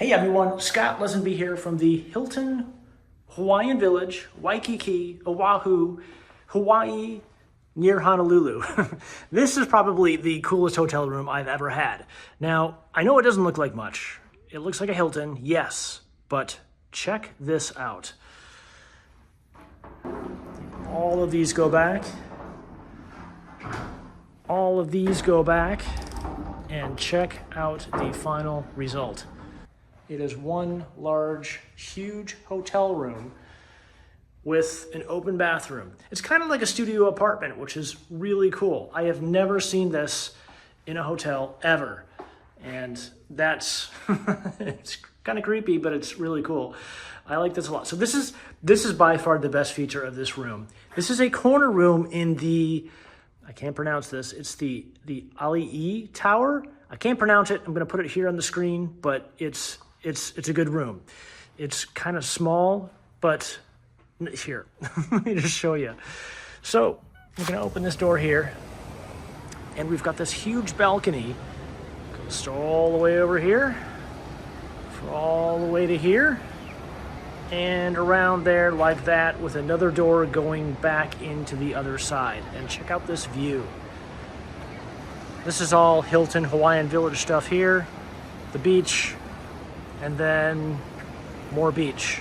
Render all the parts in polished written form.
Hey everyone, Scott Lesenby here from the Hilton Hawaiian Village, Waikiki, Oahu, Hawaii, near Honolulu. This is probably the coolest hotel room I've ever had. Now, I know it doesn't look like much. It looks like a Hilton, yes, but check this out. All of these go back. All of these go back. And check out the final result. It is one large, huge hotel room with an open bathroom. It's kind of like a studio apartment, which is really cool. I have never seen this in a hotel ever. And that's, it's kind of creepy, but it's really cool. I like this a lot. So this is by far the best feature of this room. This is a corner room in the, I can't pronounce this, it's the Ali'i Tower. I can't pronounce it. I'm gonna put it here on the screen, but it's a good room. It's kind of small, but here, let me just show you. So we're gonna open this door here, and we've got this huge balcony. Goes all the way over here, all the way to here, and around there like that, with another door going back into the other side. And check out this view. This is all Hilton Hawaiian Village stuff here, the beach, and then more beach.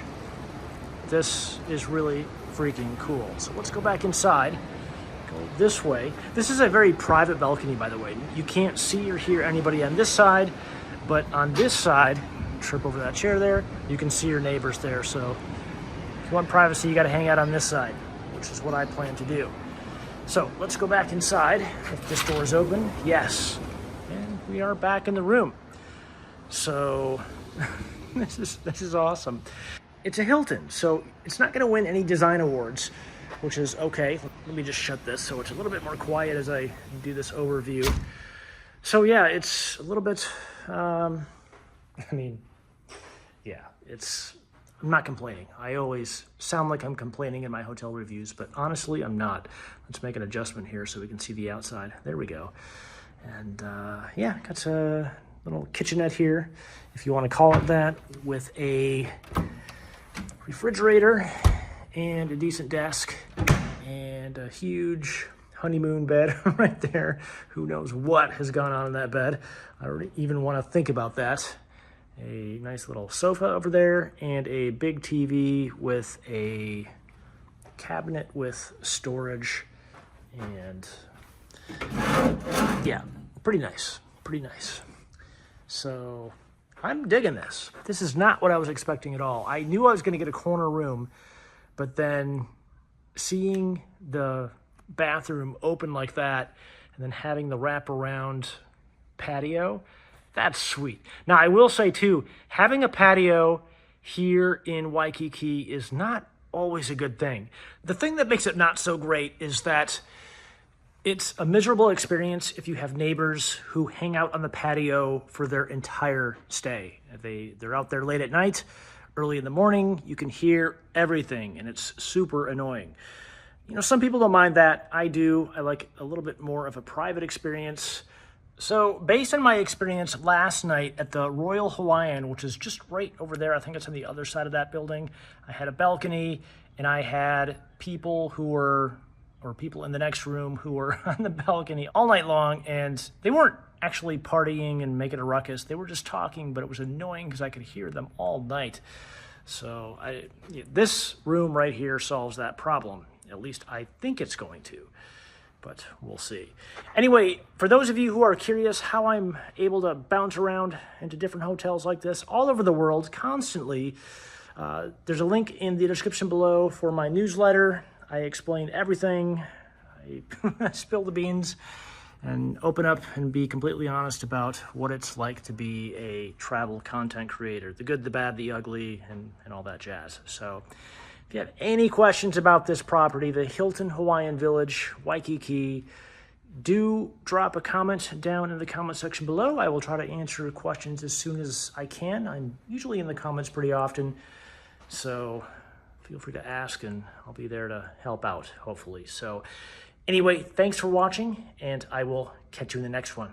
This is really freaking cool. So let's go back inside, go this way. This is a very private balcony, by the way. You can't see or hear anybody on this side, but on this side, trip over that chair there, you can see your neighbors there. So if you want privacy, you gotta hang out on this side, which is what I plan to do. So let's go back inside. If this door is open, yes. And we are back in the room. So this is awesome. It's a Hilton, so it's not gonna win any design awards, which is okay. Let me just shut this so it's a little bit more quiet as I do this overview. So yeah, it's a little bit, I'm not complaining. I always sound like I'm complaining in my hotel reviews, but honestly, I'm not. Let's make an adjustment here so we can see the outside. There we go. And yeah, got a little kitchenette here, if you want to call it that, with a refrigerator and a decent desk and a huge honeymoon bed right there. Who knows what has gone on in that bed? I don't even want to think about that. A nice little sofa over there and a big TV with a cabinet with storage, and yeah, pretty nice. So I'm digging this. This is not what I was expecting at all. I knew I was going to get a corner room, but then seeing the bathroom open like that and then having the wraparound patio, that's sweet. Now, I will say too, having a patio here in Waikiki is not always a good thing. The thing that makes it not so great is that it's a miserable experience if you have neighbors who hang out on the patio for their entire stay. They're out there late at night, early in the morning, you can hear everything, and it's super annoying. You know, some people don't mind that. I do. I like a little bit more of a private experience. So based on my experience last night at the Royal Hawaiian, which is just right over there, I think it's on the other side of that building, I had a balcony and I had people people in the next room who were on the balcony all night long, and they weren't actually partying and making a ruckus. They were just talking, but it was annoying because I could hear them all night. So this room right here solves that problem. At least I think it's going to, but we'll see. Anyway, for those of you who are curious how I'm able to bounce around into different hotels like this all over the world constantly, there's a link in the description below for my newsletter. I explain everything. I spill the beans and open up and be completely honest about what it's like to be a travel content creator, the good, the bad, the ugly, and all that jazz. So if you have any questions about this property, the Hilton Hawaiian Village, Waikiki, do drop a comment down in the comment section below. I will try to answer questions as soon as I can. I'm usually in the comments pretty often, so feel free to ask and I'll be there to help out, hopefully. So anyway, thanks for watching, and I will catch you in the next one.